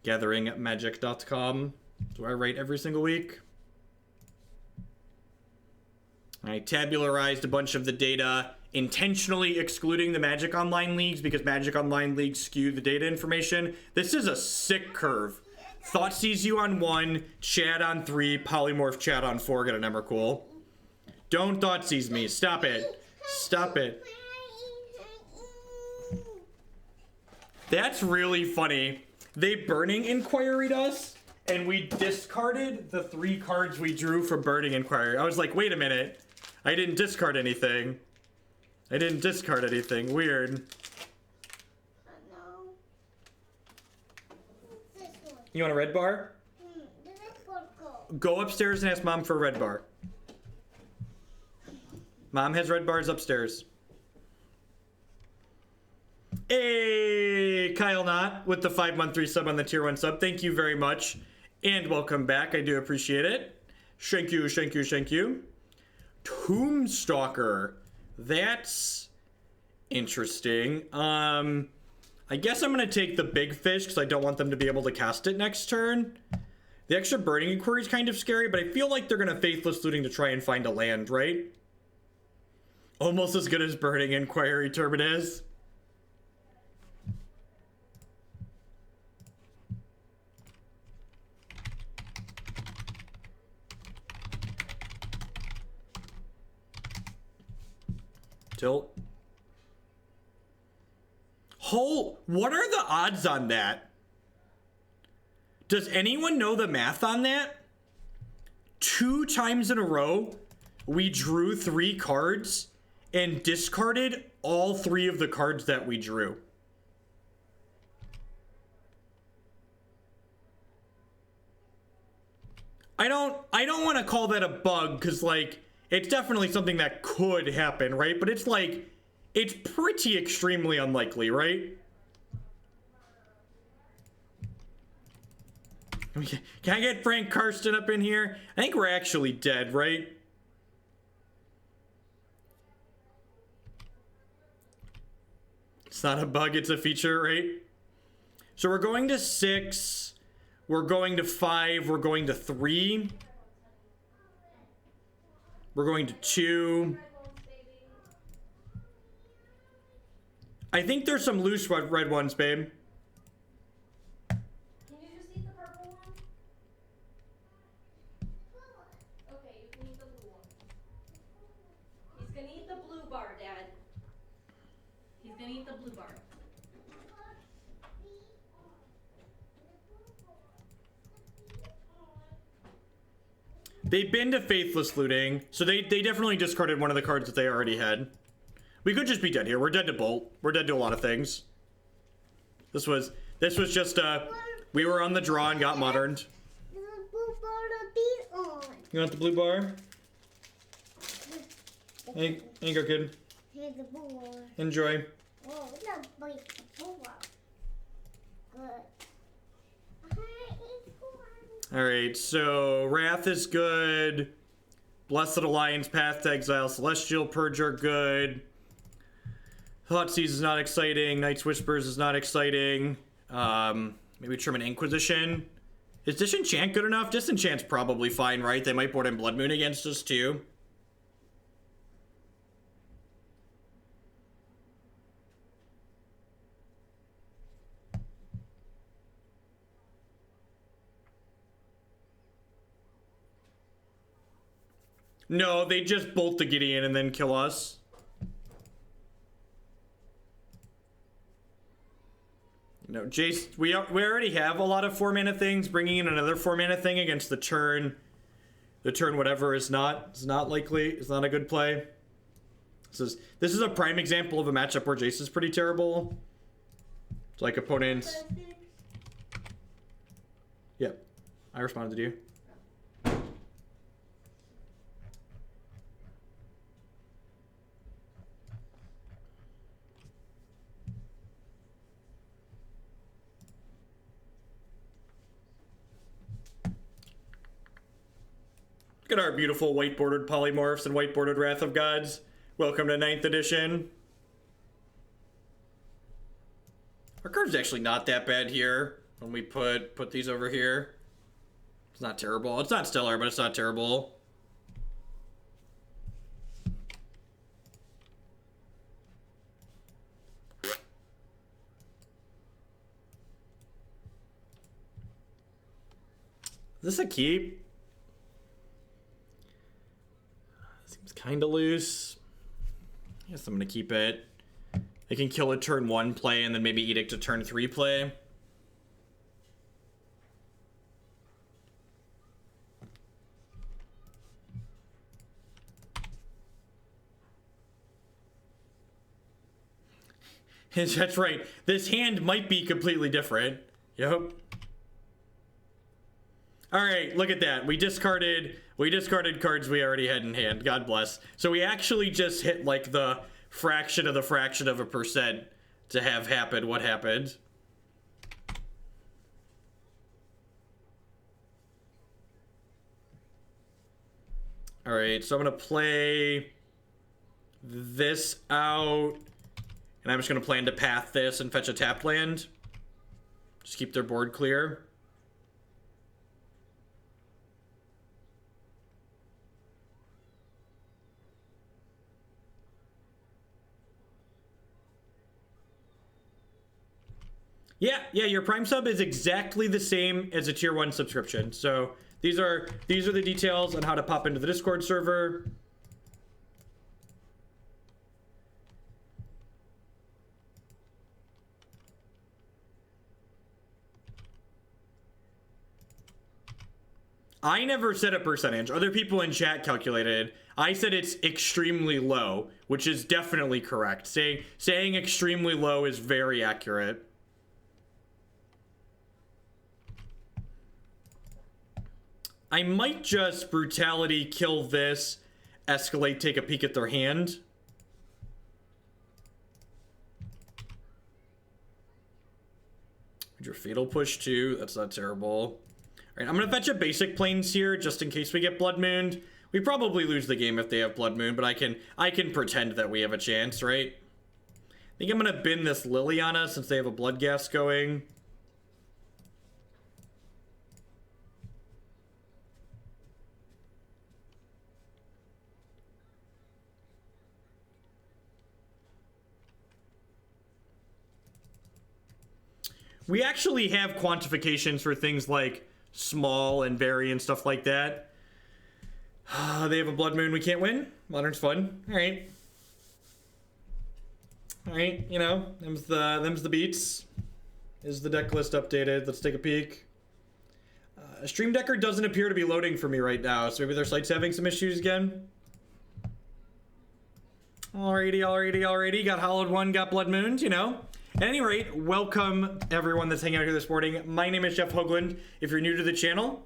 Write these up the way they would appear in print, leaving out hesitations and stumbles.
gatheringmagic.com. That's where I write every single week. I tabularized a bunch of the data, intentionally excluding the Magic Online leagues because Magic Online leagues skew the data information. This is a sick curve. Thoughtseize you on 1, Chad on 3, Polymorph Chad on 4, get an Emrakul. Don't Thoughtseize me. Stop it. Stop it. That's really funny. They Burning Inquiry'd us, and we discarded the 3 cards we drew for Burning Inquiry. I was like, wait a minute. I didn't discard anything. I didn't discard anything. Weird. You want a red bar? Go upstairs and ask Mom for a red bar. Mom has red bars upstairs. Hey, Kyle Knott with the 5-month 3 sub on the tier 1 sub. Thank you very much. And welcome back. I do appreciate it. Thank you, thank you, thank you. Tombstalker. That's interesting. I guess I'm going to take the big fish because I don't want them to be able to cast it next turn. The extra Burning Inquiry is kind of scary, but I feel like they're going to Faithless Looting to try and find a land, right? Almost as good as Burning Inquiry Turbid is. Tilt. What are the odds on that? Does anyone know the math on that? 2 times in a row, we drew 3 cards and discarded all 3 of the cards that we drew. I don't want to call that a bug because, like, it's definitely something that could happen, right? But it's like, it's pretty extremely unlikely, right? Can I get Frank Karsten up in here? I think we're actually dead, right? It's not a bug, it's a feature, right? So we're going to 6. We're going to 5. We're going to 3. We're going to 2. I think there's some loose red ones, babe. Can you just eat the purple one? Okay, you can eat the blue one. He's gonna eat the blue bar, Dad. He's gonna eat the blue bar. They've been to Faithless Looting, so they definitely discarded one of the cards that they already had. We could just be dead here. We're dead to Bolt. We're dead to a lot of things. This was just we were on the draw and got moderned. You want the blue bar? Hey, go, kid. Here's the blue bar. Enjoy. Oh, the blue bar. Good. Alright, so Wrath is good. Blessed Alliance, Path to Exile, Celestial Purge are good. Thoughtseize is not exciting. Night's Whispers is not exciting. Maybe trim an Inquisition. Is Disenchant good enough? Disenchant's probably fine, right? They might board in Blood Moon against us too. No, they just bolt the Gideon and then kill us. No, Jace, we already have a lot of 4-mana things. Bringing in another 4-mana thing against the turn whatever is not likely. It's not a good play. This is a prime example of a matchup where Jace is pretty terrible. It's like opponents. Yep, I responded to you. Look at our beautiful white bordered polymorphs and white bordered Wrath of Gods. Welcome to 9th edition. Our card's actually not that bad here. when we put these over here. It's not terrible. It's not stellar, but it's not terrible. Is this a keep? Seems kind of loose. I guess I'm going to keep it. It can kill a turn 1 play and then maybe Edict a turn 3 play. That's right. This hand might be completely different. Yep. All right, look at that. We discarded cards we already had in hand. God bless. So we actually just hit like the fraction of a percent to have happen what happened. All right, so I'm going to play this out. And I'm just going to plan to path this and fetch a tapped land. Just keep their board clear. Yeah, your Prime sub is exactly the same as a tier 1 subscription. So these are the details on how to pop into the Discord server. I never said a percentage. Other people in chat calculated. I said it's extremely low, which is definitely correct. Saying extremely low is very accurate. I might just Brutality, kill this, escalate, take a peek at their hand. Your Fatal Push too, that's not terrible. Alright, I'm gonna fetch a basic planes here, just in case we get Blood Mooned. We probably lose the game if they have Blood Moon, but I can pretend that we have a chance, right? I think I'm gonna bin this Liliana since they have a Bloodghast going. We actually have quantifications for things like small and very and stuff like that. They have a Blood Moon, we can't win. Modern's fun. Alright. Alright, you know, them's the beats. Is the deck list updated? Let's take a peek. Stream Decker doesn't appear to be loading for me right now, so maybe their site's having some issues again. Alrighty. Got Hallowed 1, got Blood Mooned, you know. At any rate, welcome everyone that's hanging out here this morning. My name is Jeff Hoagland. If you're new to the channel,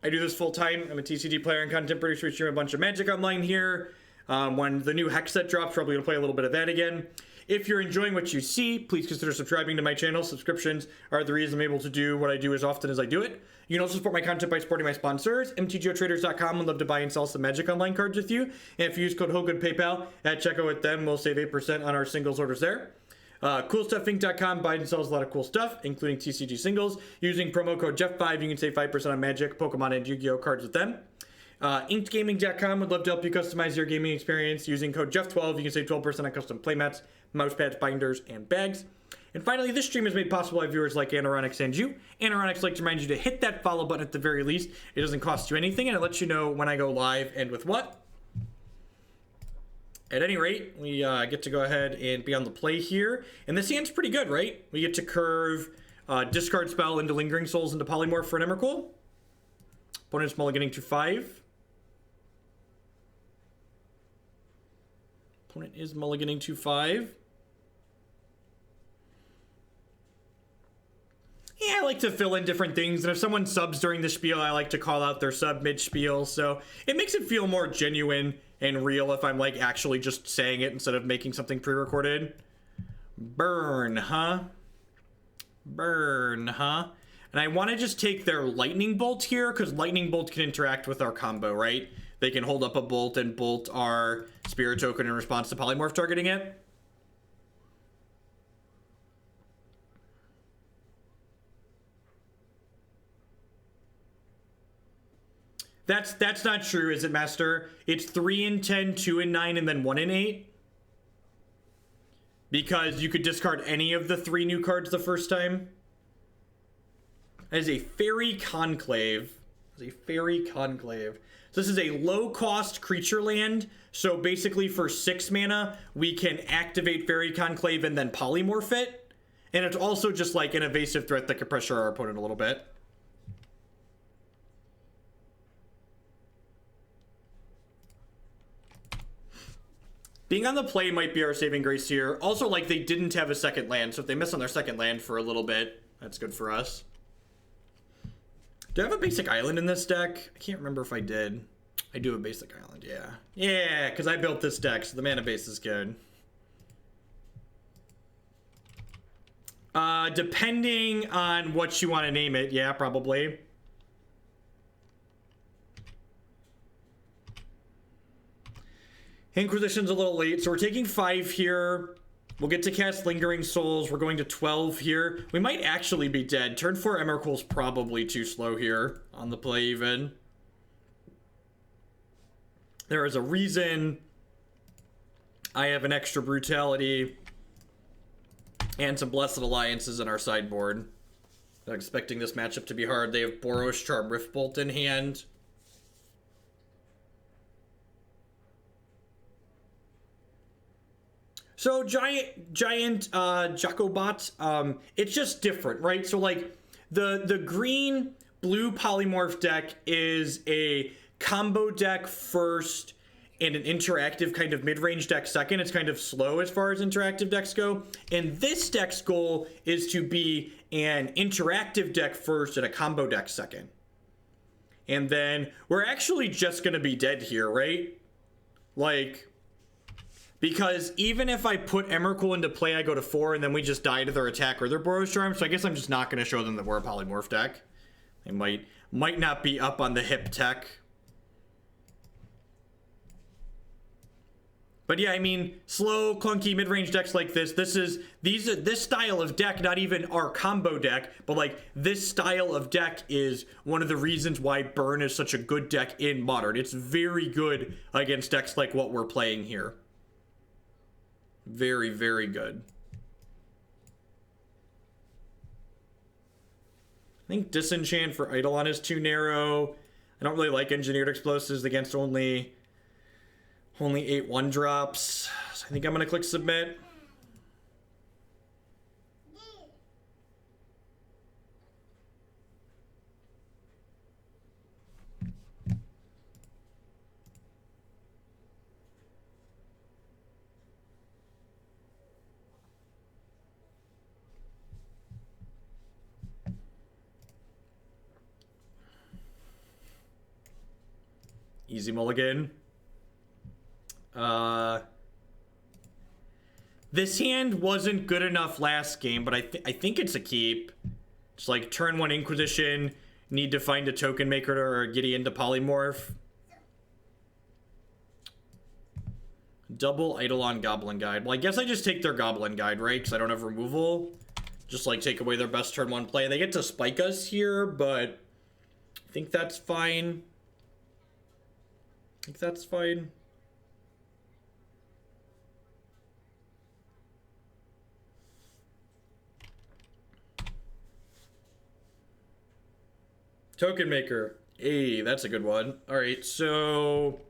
I do this full time. I'm a TCG player and content producer. We stream a bunch of Magic online here. When the new Hex set drops, probably gonna play a little bit of that again. If you're enjoying what you see, please consider subscribing to my channel. Subscriptions are the reason I'm able to do what I do as often as I do it. You can also support my content by supporting my sponsors. MTGOtraders.com would love to buy and sell some Magic Online cards with you. And if you use code Hoagland PayPal at checkout with them, we'll save 8% on our singles orders there. CoolStuffInc.com buys and sells a lot of cool stuff, including TCG singles. Using promo code Jeff5, you can save 5% on Magic, Pokemon, and Yu-Gi-Oh cards with them. InkedGaming.com would love to help you customize your gaming experience. Using code Jeff12, you can save 12% on custom playmats, mousepads, binders, and bags. And finally, this stream is made possible by viewers like Anoronix and you. Anoronix likes to remind you to hit that follow button at the very least. It doesn't cost you anything, and it lets you know when I go live and with what. At any rate, we get to go ahead and be on the play here. And this hand's pretty good, right? We get to curve Discard Spell into Lingering Souls into Polymorph for an Emrakul. Opponent's mulliganing to 5. Opponent is mulliganing to 5. Yeah, I like to fill in different things, and if someone subs during the spiel, I like to call out their sub mid-spiel, so it makes it feel more genuine and real if I'm, like, actually just saying it instead of making something pre-recorded. Burn, huh? Burn, huh? And I want to just take their Lightning Bolt here, because Lightning Bolt can interact with our combo, right? They can hold up a Bolt and bolt our Spirit Token in response to Polymorph targeting it. That's not true, is it, Master? It's 3 and 10, 2 and 9, and then 1 and 8. Because you could discard any of the 3 new cards the first time. That is a Faerie Conclave. It's a Faerie Conclave. So this is a low-cost creature land. So basically for 6 mana, we can activate Faerie Conclave and then polymorph it. And it's also just like an evasive threat that could pressure our opponent a little bit. Being on the play might be our saving grace here. Also, like, they didn't have a second land, so if they miss on their second land for a little bit, that's good for us. Do I have a basic island in this deck? I can't remember if I did. I do have a basic island, yeah. Yeah, because I built this deck, so the mana base is good. Depending on what you want to name it, yeah, probably. Inquisition's a little late, so we're taking 5 here. We'll get to cast Lingering Souls. We're going to 12 here. We might actually be dead. Turn 4 Emrakul's probably too slow here on the play even. There is a reason I have an extra Brutality and some Blessed Alliances in our sideboard. Not expecting this matchup to be hard. They have Boros Charm Riftbolt in hand. So giant Jacobot, it's just different, right? So like the green blue polymorph deck is a combo deck first and an interactive kind of mid-range deck second. It's kind of slow as far as interactive decks go. And this deck's goal is to be an interactive deck first and a combo deck second. And then we're actually just gonna be dead here, right? Like, because even if I put Emrakul into play, I go to 4, and then we just die to their attack or their Boros Charm. So I guess I'm just not going to show them that we're a polymorph deck. They might not be up on the hip tech. But yeah, I mean, slow, clunky, mid-range decks like this. This style of deck, not even our combo deck, but like this style of deck is one of the reasons why Burn is such a good deck in Modern. It's very good against decks like what we're playing here. Very, very good. I think Disenchant for Eidolon is too narrow. I don't really like Engineered Explosives against only 8 1-drops. So I think I'm going to click Submit. Easy mulligan. This hand wasn't good enough last game, but I think it's a keep. It's like turn 1 Inquisition, need to find a token maker or a Gideon to polymorph. Double Eidolon Goblin Guide. Well, I guess I just take their Goblin Guide, right? Because I don't have removal. Just like take away their best turn 1 play. They get to spike us here, but I think that's fine. I think that's fine. Token Maker. Hey, that's a good one. All right, so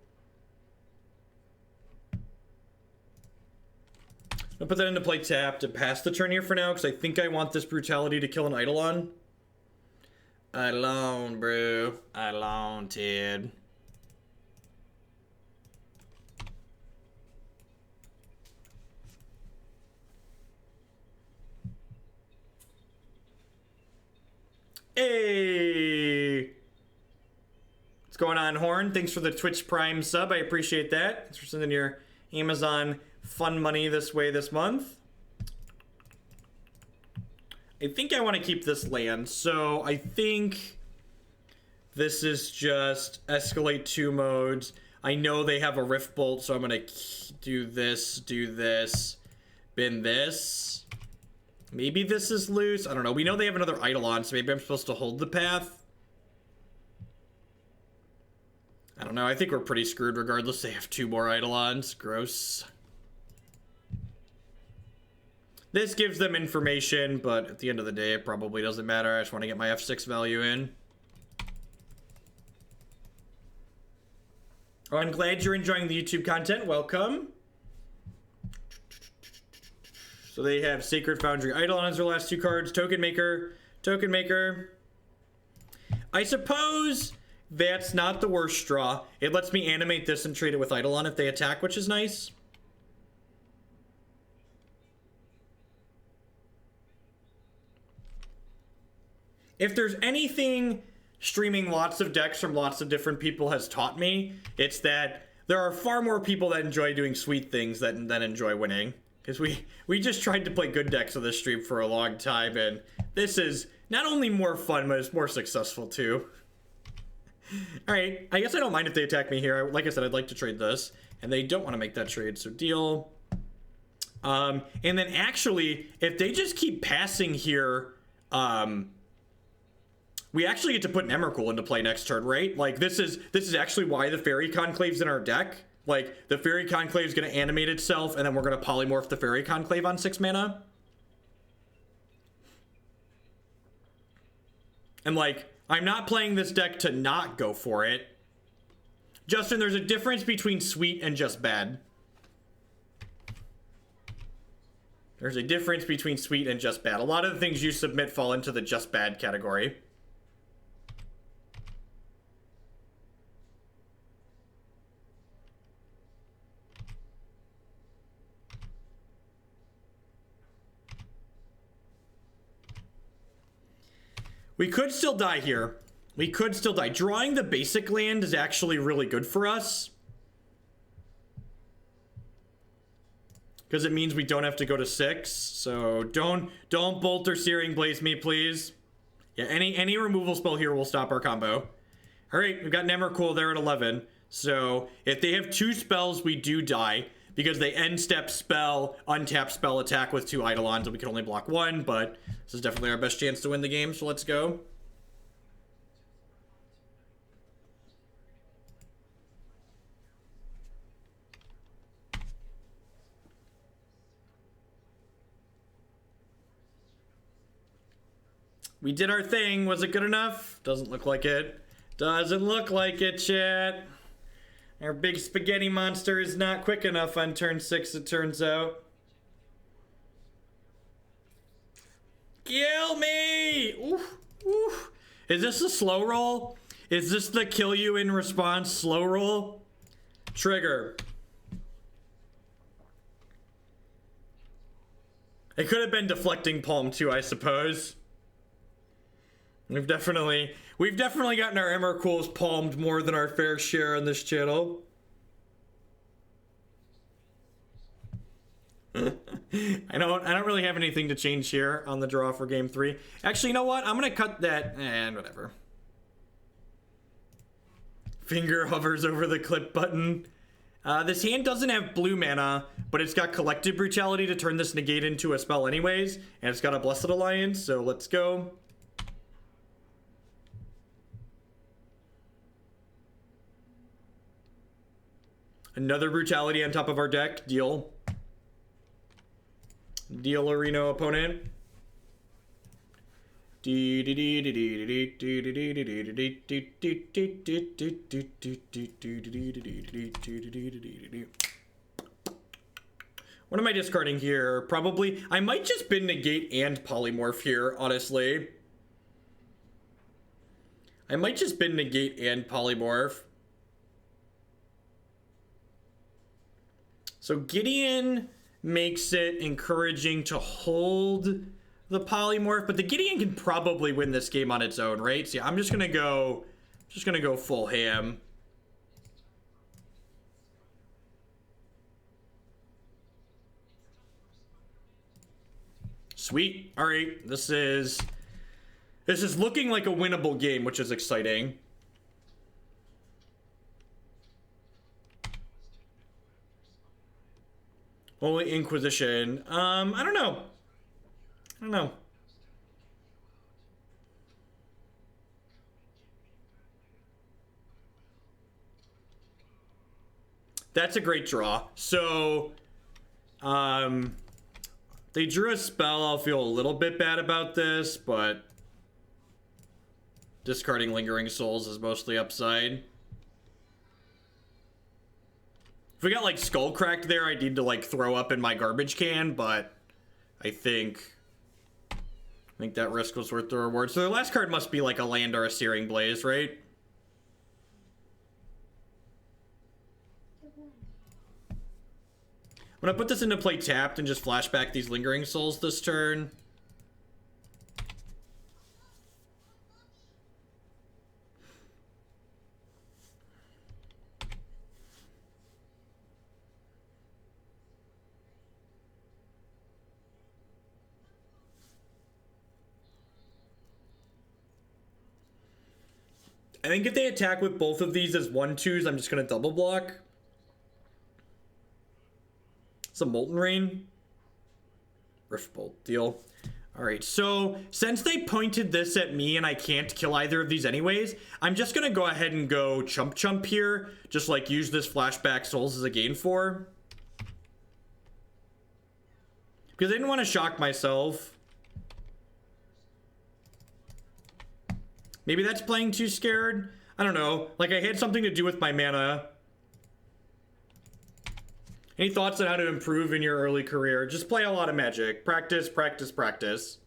I'll put that into play tapped and pass the turn here for now, because I think I want this Brutality to kill an Eidolon. Eidolon, bro. Eidolon, Ted. Hey! What's going on, Horn? Thanks for the Twitch Prime sub. I appreciate that. Thanks for sending your Amazon fun money this way this month. I think I want to keep this land, so I think this is just escalate 2 modes. I know they have a Rift Bolt, so I'm going to do this, bin this. Maybe this is loose. I don't know. We know they have another Eidolon, so maybe I'm supposed to hold the path. I don't know. I think we're pretty screwed regardless. They have 2 more Eidolons. Gross. This gives them information, but at the end of the day, it probably doesn't matter. I just want to get my F6 value in. Oh, I'm glad you're enjoying the YouTube content. Welcome. So they have Sacred Foundry Eidolon as their last 2 cards. Token Maker. Token Maker. I suppose that's not the worst draw. It lets me animate this and trade it with Eidolon if they attack, which is nice. If there's anything streaming lots of decks from lots of different people has taught me, it's that there are far more people that enjoy doing sweet things than enjoy winning. Because we just tried to play good decks on this stream for a long time, and this is not only more fun, but it's more successful too. Alright, I guess I don't mind if they attack me here. Like I said, I'd like to trade this, and they don't want to make that trade, so deal. And then actually, if they just keep passing here, we actually get to put an Emrakul into play next turn, right? Like, this is actually why the Faerie Conclave's in our deck. Like, the Faerie Conclave is going to animate itself, and then we're going to polymorph the Faerie Conclave on 6 mana. And, like, I'm not playing this deck to not go for it. Justin, there's a difference between sweet and just bad. There's a difference between sweet and just bad. A lot of the things you submit fall into the just bad category. We could still die here. We could still die. Drawing the basic land is actually really good for us. Because it means we don't have to go to 6. So don't Bolt or Searing Blaze me, please. Yeah, any removal spell here will stop our combo. Alright, we've got Emrakul there at 11. So if they have 2 spells, we do die. Because they end step spell, untap spell, attack with 2 Eidolons, and we can only block 1, but this is definitely our best chance to win the game, so let's go. We did our thing. Was it good enough? Doesn't look like it. Doesn't look like it, chat. Our big spaghetti monster is not quick enough on turn 6, it turns out. Kill me! Oof, oof. Is this a slow roll? Is this the kill you in response slow roll? Trigger. It could have been Deflecting Palm too, I suppose. We've definitely gotten our Emrakuls palmed more than our fair share on this channel. I don't really have anything to change here on the draw for game 3. Actually, you know what? I'm gonna cut that and whatever. Finger hovers over the clip button. This hand doesn't have blue mana, but it's got Collective Brutality to turn this Negate into a spell anyways, and it's got a Blessed Alliance, so let's go. Another Brutality on top of our deck. Deal. Deal, Arena opponent. What am I discarding here? Probably, I might just bin Negate and Polymorph here, honestly. I might just bin Negate and Polymorph. So Gideon makes it encouraging to hold the Polymorph, but the Gideon can probably win this game on its own, right? So yeah, I'm just gonna go full ham. Sweet. All right, this is looking like a winnable game, which is exciting. Only Inquisition. I don't know. That's a great draw. So, they drew a spell. I'll feel a little bit bad about this, but discarding Lingering Souls is mostly upside. If we got like Skull Cracked there, I'd need to like throw up in my garbage can, but I think that risk was worth the reward. So their last card must be like a land or a Searing Blaze, right? I'm gonna put this into play tapped and just flashback these Lingering Souls this turn. I think if they attack with both of these as 1/2s, I'm just gonna double block. It's a Molten Rain. Riftbolt, deal. Alright, so since they pointed this at me and I can't kill either of these anyways, I'm just gonna go ahead and go chump chump here. Just like use this flashback souls as a gain 4. Because I didn't want to shock myself. Maybe that's playing too scared. I don't know. Like, I had something to do with my mana. Any thoughts on how to improve in your early career? Just play a lot of Magic. Practice, practice, practice.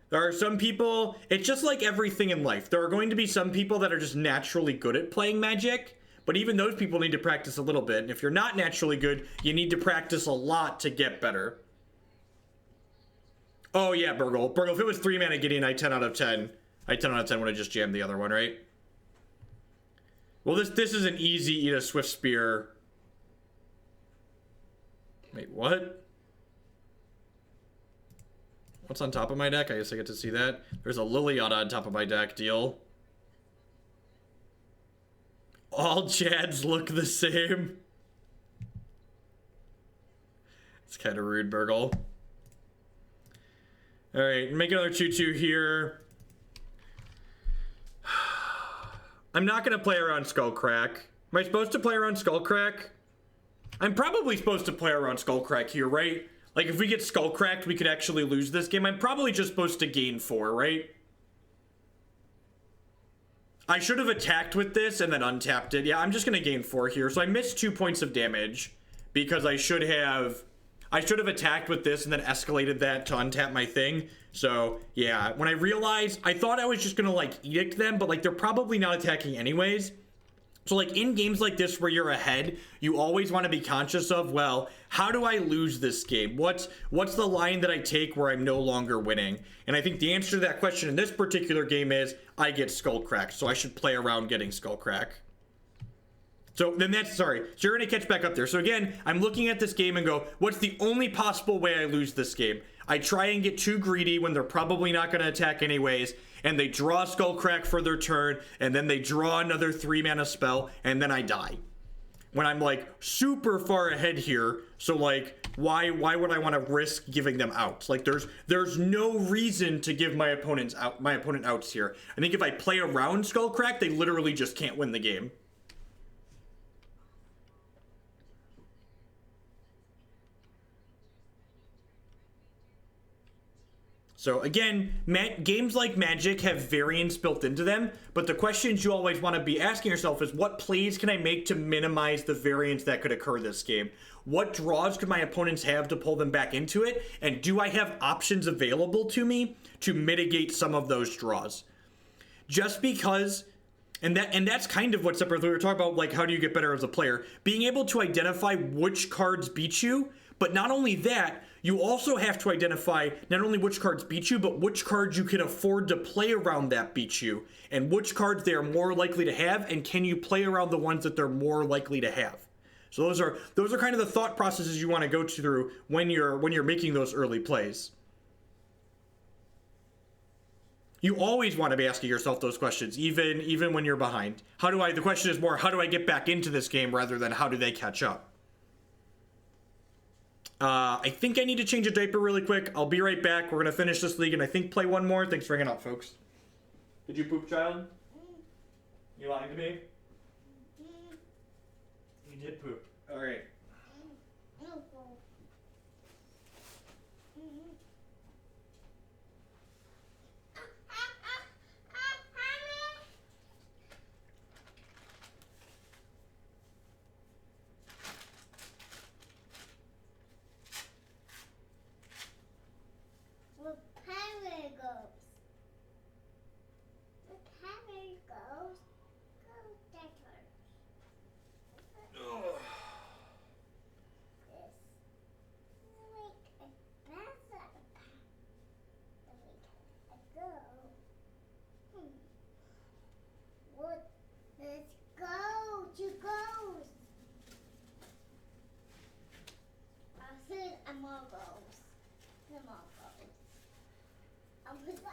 There are some people, it's just like everything in life. There are going to be some people that are just naturally good at playing Magic, but even those people need to practice a little bit. And if you're not naturally good, you need to practice a lot to get better. Oh yeah, Burgle. Burgle, if it was 3 mana Gideon, I 10 out of 10. I 10 out of 10 would have just jammed the other one, right? Well, this is an easy eat a Swift Spear. Wait, what? What's on top of my deck? I guess I get to see that. There's a Liliana on top of my deck, deal. All Chads look the same. It's kind of rude, Burgle. Alright, make another 2/2 here. I'm not going to play around Skullcrack. Am I supposed to play around Skullcrack? I'm probably supposed to play around Skullcrack here, right? Like, if we get Skullcracked, we could actually lose this game. I'm probably just supposed to gain 4, right? I should have attacked with this and then untapped it. Yeah, I'm just going to gain 4 here. So I missed 2 points of damage because I should have attacked with this and then escalated that to untap my thing. So, yeah, when I realized, I thought I was just gonna, like, edict them, but, like, they're probably not attacking anyways. So, like, in games like this where you're ahead, you always want to be conscious of, well, how do I lose this game? What's the line that I take where I'm no longer winning? And I think the answer to that question in this particular game is, I get Skullcracked, so I should play around getting Skullcrack. So then sorry, so you're gonna catch back up there. So again, I'm looking at this game and go, what's the only possible way I lose this game? I try and get too greedy when they're probably not gonna attack anyways, and they draw Skullcrack for their turn, and then they draw another 3 mana spell, and then I die. When I'm like super far ahead here, so like, why would I want to risk giving them outs? Like there's no reason to give my opponent outs here. I think if I play around Skullcrack, they literally just can't win the game. So again, games like Magic have variance built into them, but the questions you always want to be asking yourself is, what plays can I make to minimize the variance that could occur this game? What draws could my opponents have to pull them back into it? And do I have options available to me to mitigate some of those draws? Just because, and that's kind of what separately we were talking about, like, how do you get better as a player? Being able to identify which cards beat you, but not only that, you also have to identify not only which cards beat you, but which cards you can afford to play around that beat you, and which cards they are more likely to have, and can you play around the ones that they're more likely to have. So those are kind of the thought processes you want to go through when you're making those early plays. You always want to be asking yourself those questions, even when you're behind. The question is more, how do I get back into this game rather than how do they catch up? I think I need to change a diaper really quick. I'll be right back. We're going to finish this league and I think play one more. Thanks for hanging out, folks. Did you poop, child? You lying to me? You He did poop. All right.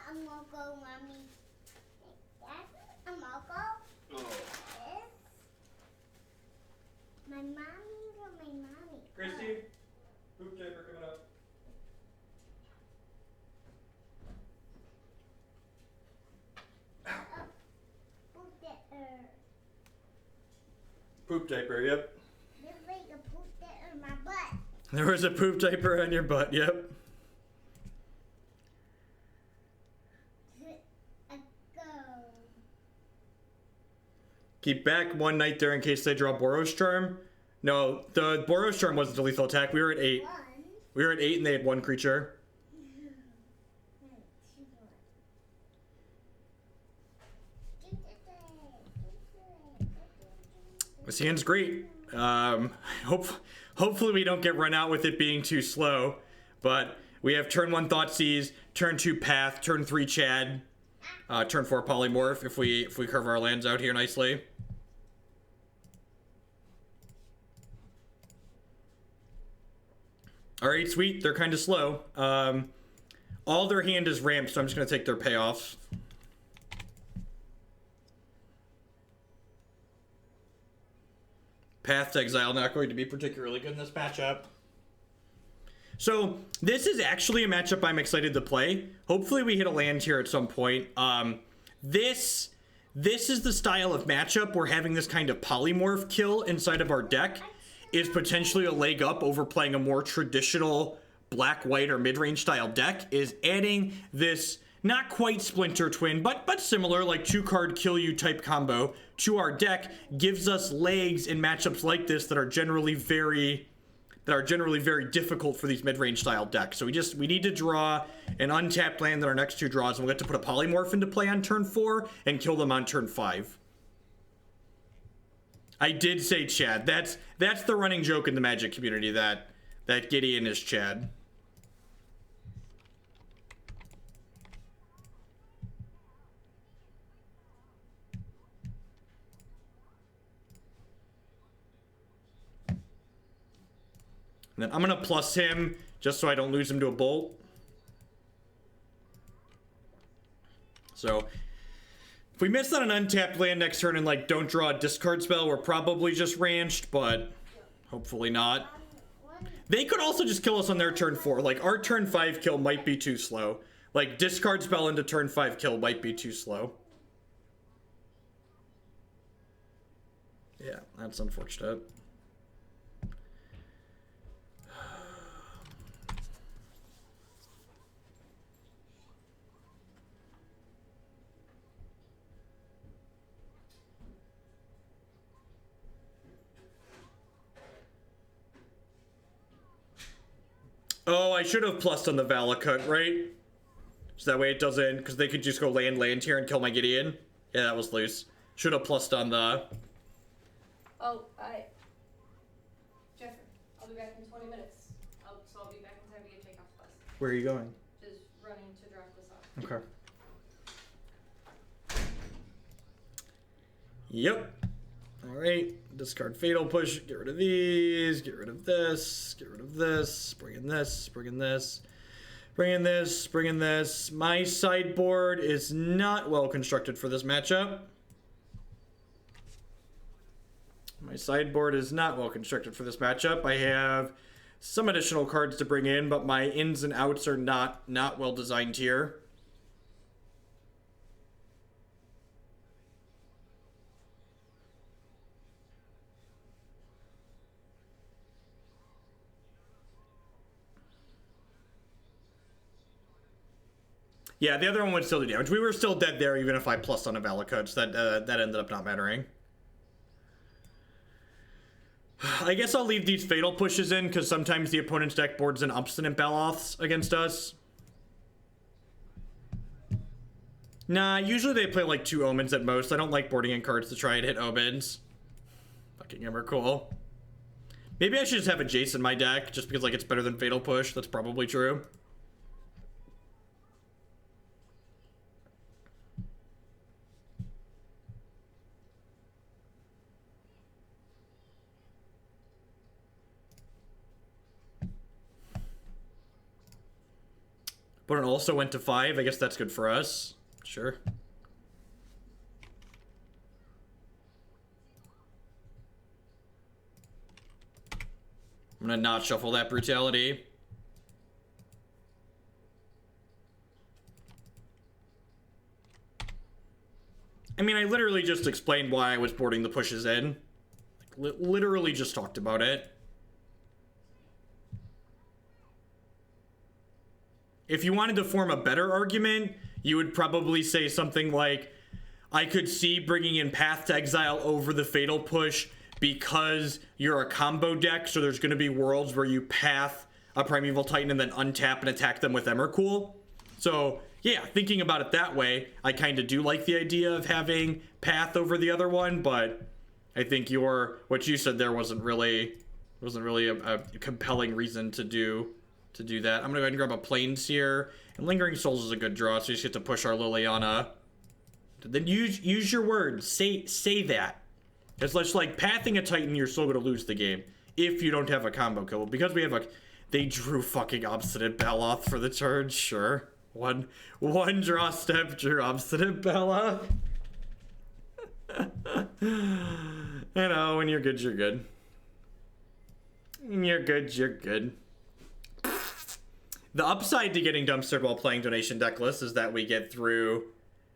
I'm gonna go, mommy. I'm gonna go. Yes. My mommy or my mommy? Christy, poop diaper coming up. Poop diaper. Poop diaper, yep. There's like a poop diaper in my butt. There was a poop diaper on your butt, yep. Keep back 1 Knight there in case they draw Boros Charm. No, the Boros Charm wasn't a lethal attack. We were at 8. We were at 8 and they had 1 creature. This hand's great. Hopefully we don't get run out with it being too slow. But we have turn 1 Thoughtseize, turn 2 Path, turn 3 Chad, turn 4 Polymorph if we curve our lands out here nicely. Alright, sweet. They're kind of slow. All their hand is ramped, so I'm just going to take their payoffs. Path to Exile not going to be particularly good in this matchup. So, this is actually a matchup I'm excited to play. Hopefully we hit a land here at some point. This is the style of matchup where having this kind of polymorph kill inside of our deck is potentially a leg up over playing a more traditional black-white or mid-range style deck, is adding this not quite Splinter Twin, but similar, like 2-card kill you type combo to our deck, gives us legs in matchups like this that are generally very difficult for these mid-range style decks. So we need to draw an untapped land in our next 2 draws, and we'll get to put a polymorph into play on turn 4 and kill them on turn 5. I did say Chad. That's the running joke in the Magic community that Gideon is Chad. And then I'm going to plus him just so I don't lose him to a bolt. So if we miss on an untapped land next turn and like don't draw a discard spell, we're probably just ranched, but hopefully not. They could also just kill us on their turn 4. Like our turn 5 kill might be too slow. Like discard spell into turn 5 kill might be too slow. Yeah, that's unfortunate. Oh, I should have plussed on the Valakut, right? So that way it doesn't, because they could just go land here and kill my Gideon. Yeah, that was loose. Should have plussed on the... Oh, Jeffrey, I'll be back in 20 minutes. So I'll be back in time to get takeoff plus. Where are you going? Just running to drop this off. Okay. Yep. Alright. Discard Fatal Push. Get rid of these. Get rid of this. Get rid of this. Bring in this. Bring in this. Bring in this. Bring in this. My sideboard is not well constructed for this matchup. My sideboard is not well constructed for this matchup. I have some additional cards to bring in, but my ins and outs are not well designed here. Yeah, the other one would still do damage. We were still dead there even if I plus on a Valakut, so that ended up not mattering. I guess I'll leave these Fatal Pushes in, because sometimes the opponent's deck boards an Obstinate Baloths against us. Nah, usually they play like 2 Omens at most. I don't like boarding in cards to try and hit Omens. Fucking Emrakul. Maybe I should just have a Jace in my deck, just because like it's better than Fatal Push. That's probably true. But it also went to 5. I guess that's good for us. Sure. I'm gonna not shuffle that Brutality. I mean, I literally just explained why I was boarding the pushes in. Like, literally just talked about it. If you wanted to form a better argument, you would probably say something like, I could see bringing in Path to Exile over the Fatal Push because you're a combo deck, so there's going to be worlds where you Path a Primeval Titan and then untap and attack them with Emrakul. So, yeah, thinking about it that way, I kind of do like the idea of having Path over the other one, but I think what you said there wasn't really a compelling reason to do that. I'm gonna go ahead and grab a Plains here, and Lingering Souls is a good draw, so you just get to push our Liliana. Then use your words. Say that. It's less like pathing a Titan, you're still gonna lose the game if you don't have a combo kill. Because we have they drew fucking Obstinate Baloth for the turn. Sure, one draw step drew Obstinate Baloth. You know, when you're good, you're good. When you're good, you're good. The upside to getting dumpstered while playing Donation Decklist is that we get through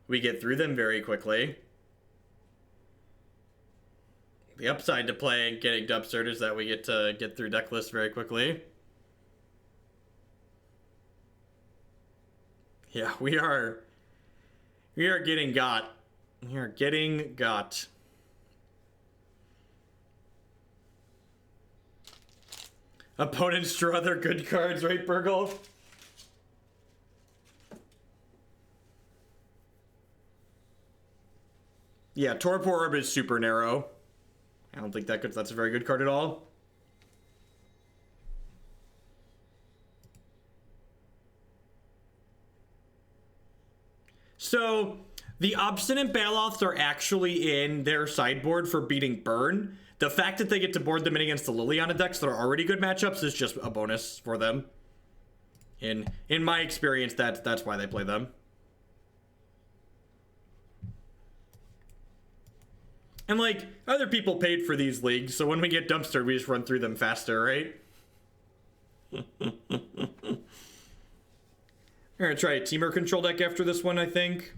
them very quickly. The upside to getting dumpstered is that we get to get through Decklist very quickly. Yeah, we are getting got. We are getting got. Opponents draw other good cards, right, Burgle? Yeah, Torpor Orb is super narrow. I don't think that's a very good card at all. So, the Obstinate Baloths are actually in their sideboard for beating Burn. The fact that they get to board them in against the Liliana decks that are already good matchups is just a bonus for them. In my experience, that's why they play them. And like, other people paid for these leagues, so when we get dumpstered, we just run through them faster, right? We're gonna try a Teamer control deck after this one, I think.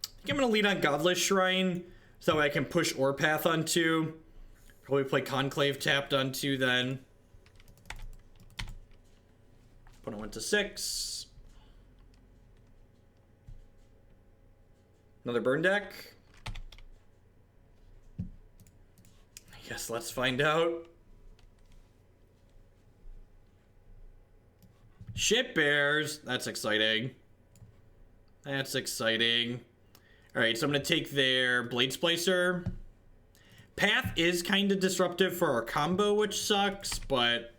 I think I'm gonna lead on Godless Shrine, so that way I can push Orpath on 2. Probably play Conclave tapped on 2 then. Opponent went to 6. Another burn deck. I guess let's find out. Hatebears. That's exciting. That's exciting. Alright, so I'm going to take their Blade Splicer. Path is kind of disruptive for our combo, which sucks, but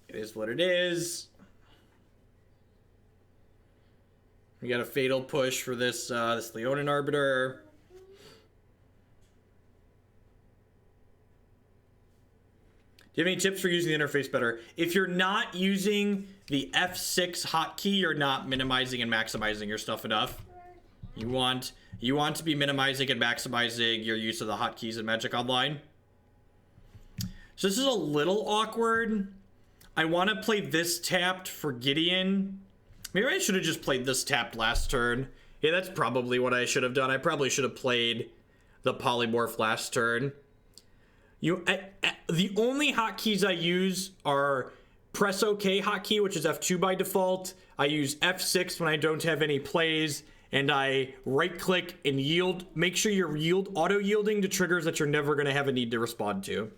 it is what it is. We got a Fatal Push for this Leonin Arbiter. Do you have any tips for using the interface better? If you're not using the F6 hotkey, you're not minimizing and maximizing your stuff enough. You want to be minimizing and maximizing your use of the hotkeys in Magic Online. So this is a little awkward. I want to play this tapped for Gideon, Maybe I should have just played this tapped last turn. Yeah, that's probably what I should have done. I probably should have played the Polymorph last turn. The only hotkeys I use are press OK hotkey, which is F2 by default. I use F6 when I don't have any plays, and I right-click and yield. Make sure you're auto-yielding to triggers that you're never going to have a need to respond to.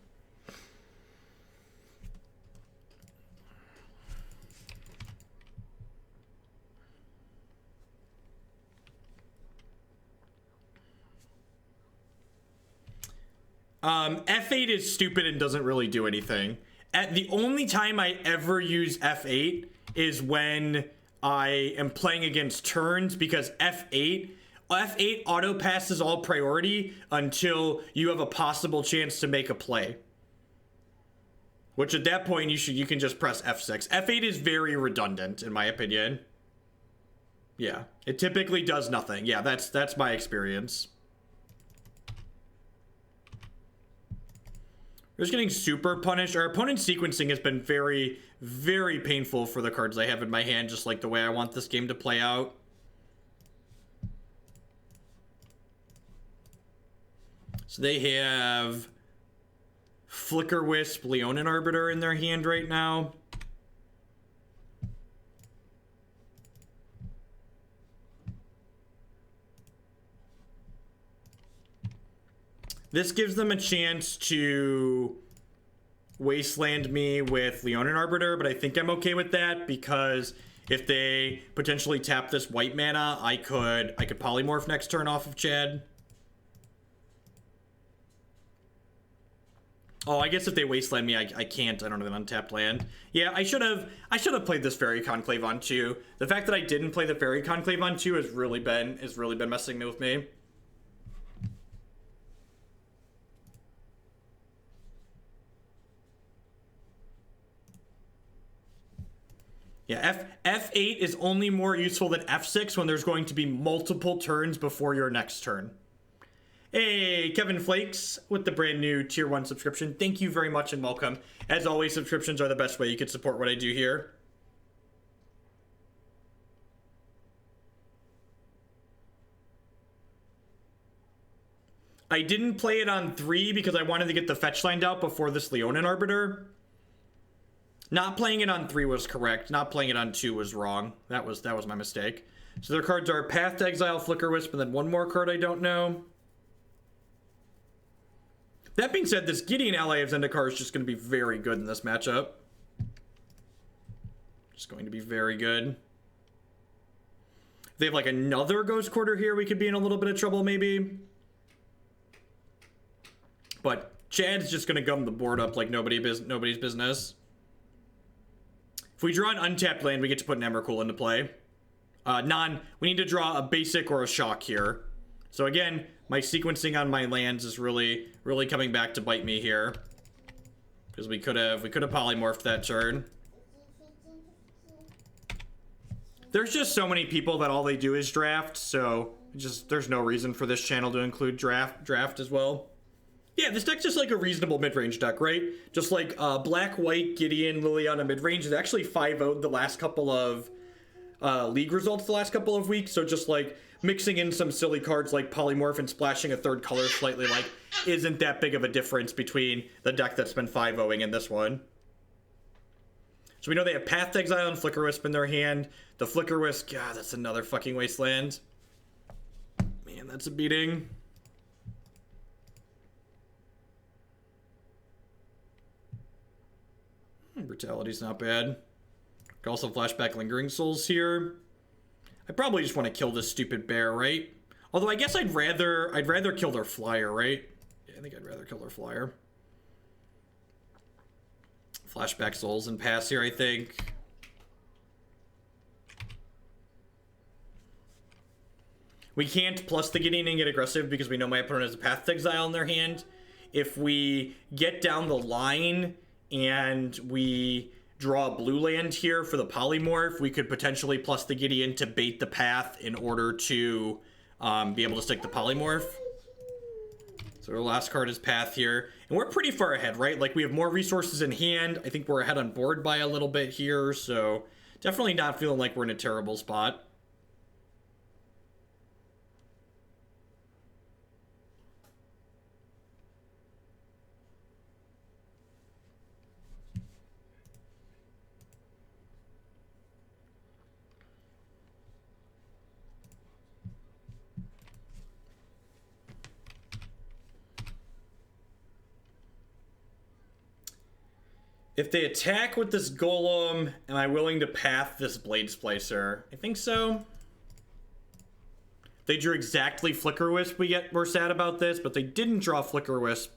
F8 is stupid and doesn't really do anything. The only time I ever use F8 is when I am playing against turns, because F8 auto passes all priority until you have a possible chance to make a play. Which at that point you can just press F6. F8 is very redundant in my opinion. Yeah, it typically does nothing. Yeah, that's my experience. We're just getting super punished. Our opponent's sequencing has been very, very painful for the cards I have in my hand, just like the way I want this game to play out. So they have Flicker Wisp, Leonin Arbiter in their hand right now. This gives them a chance to wasteland me with Leonin Arbiter, but I think I'm okay with that because if they potentially tap this white mana, I could polymorph next turn off of Chad. Oh, I guess if they wasteland me, I can't. I don't have an untapped land. Yeah, I should have played this Faerie Conclave on 2. The fact that I didn't play the Faerie Conclave on 2 has really been messing with me. Yeah, F8 is only more useful than F6 when there's going to be multiple turns before your next turn. Hey, Kevin Flakes with the brand new Tier 1 subscription. Thank you very much and welcome. As always, subscriptions are the best way you can support what I do here. I didn't play it on 3 because I wanted to get the fetch land out before this Leonin Arbiter. Not playing it on 3 was correct. Not playing it on 2 was wrong. That was my mistake. So their cards are Path to Exile, Flicker Wisp, and then one more card I don't know. That being said, this Gideon ally of Zendikar is just going to be very good in this matchup. Just going to be very good. If they have like another Ghost Quarter here, we could be in a little bit of trouble maybe. But Chad's just going to gum the board up like nobody's business. If we draw an untapped land, we get to put an Emrakul into play. We need to draw a basic or a shock here. So again, my sequencing on my lands is really, really coming back to bite me here. Because we could have polymorphed that turn. There's just so many people that all they do is draft, so there's no reason for this channel to include draft as well. Yeah, this deck's just like a reasonable mid-range deck, right? Just like Black-White, Gideon, Liliana mid-range is actually 5-0'd the last couple of league results the last couple of weeks. So just like mixing in some silly cards like Polymorph and splashing a third color slightly like isn't that big of a difference between the deck that's been 5-0ing and this one. So we know they have Path to Exile and Flicker Wisp in their hand. The Flicker Wisp, God, that's another fucking wasteland. Man, that's a beating. Brutality's not bad. Could also flashback Lingering Souls here. I probably just want to kill this stupid bear, right? Although I guess I'd rather kill their flyer, right? Yeah, I think I'd rather kill their flyer. Flashback Souls and pass here, I think. We can't plus the Gideon and get aggressive because we know my opponent has a Path to Exile in their hand. If we get down the line and we draw a blue land here for the polymorph, we could potentially plus the Gideon to bait the path in order to be able to stick the polymorph. So our last card is path here. And we're pretty far ahead, right? Like we have more resources in hand. I think we're ahead on board by a little bit here. So Definitely not feeling like we're in a terrible spot. If they attack with this golem, am I willing to path this blade splicer? I think so. They drew exactly Flicker Wisp. We're sad about this, but they didn't draw Flicker Wisp.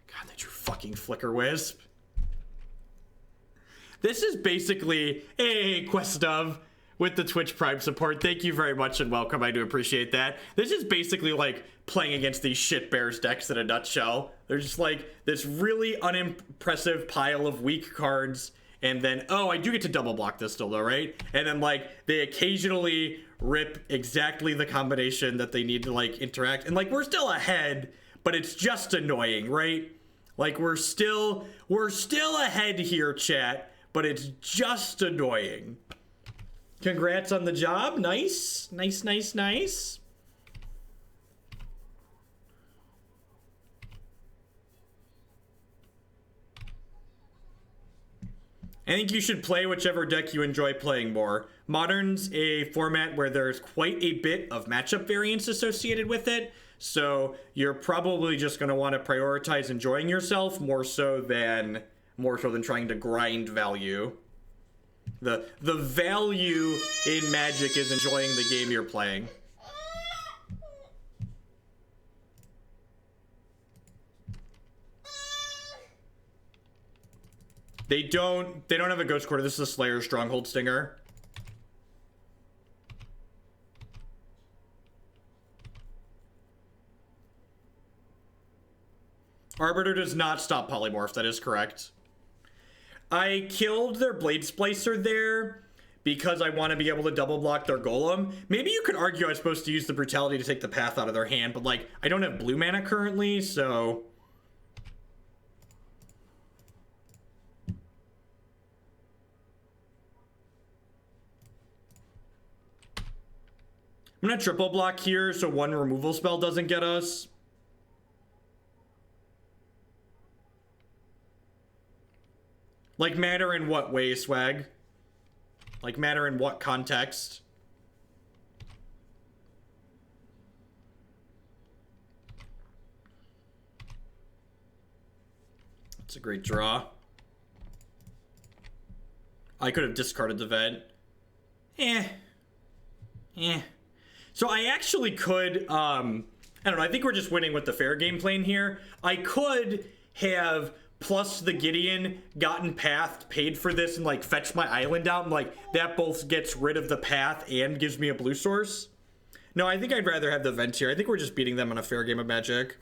God, they drew fucking Flicker Wisp. This is basically a Quest of with the Twitch Prime support. Thank you very much and welcome. I do appreciate that. This is basically like playing against these shit bears decks in a nutshell. They're just like this really unimpressive pile of weak cards. And then, oh, I do get to double block this still though, right? And then like they occasionally rip exactly the combination that they need to like interact. And like we're still ahead, but it's just annoying, right? Like we're still ahead here, chat, but it's just annoying. Congrats on the job. Nice. Nice, nice, nice. I think you should play whichever deck you enjoy playing more. Modern's a format where there's quite a bit of matchup variance associated with it, so you're probably just going to want to prioritize enjoying yourself more so than trying to grind value. The value in Magic is enjoying the game you're playing. They don't have a Ghost Quarter. This is a Slayer Stronghold Stinger. Arbiter does not stop Polymorph. That is correct. I killed their Blade Splicer there because I want to be able to double block their Golem. Maybe you could argue I was supposed to use the Brutality to take the path out of their hand, but like, I don't have blue mana currently, so... I'm gonna triple block here so one removal spell doesn't get us. Like, matter in what way, Swag? Like, matter in what context? That's a great draw. I could have discarded the Vent. So I actually could, I don't know, I think we're just winning with the fair game plan here. I could have plus the Gideon gotten pathed, paid for this, and like fetched my island out, and like that both gets rid of the path and gives me a blue source. No, I think I'd rather have the Vent here. I think we're just beating them on a fair game of Magic.